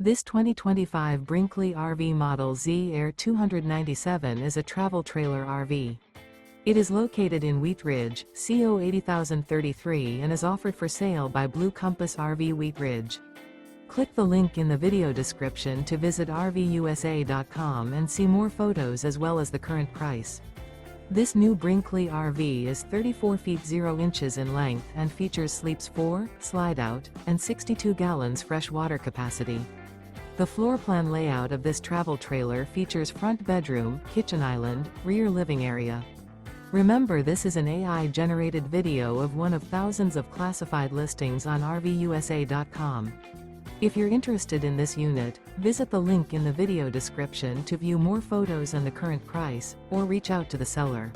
This 2025 Brinkley RV Model Z Air 297 is a travel trailer RV. It is located in Wheat Ridge, CO 80033 and is offered for sale by Blue Compass RV Wheat Ridge. Click the link in the video description to visit RVUSA.com and see more photos as well as the current price. This new Brinkley RV is 34 feet 0 inches in length and features sleeps 4, slide-out, and 62 gallons fresh water capacity. The floor plan layout of this travel trailer features front bedroom, kitchen island, rear living area. Remember, this is an AI-generated video of one of thousands of classified listings on RVUSA.com. If you're interested in this unit, visit the link in the video description to view more photos and the current price, or reach out to the seller.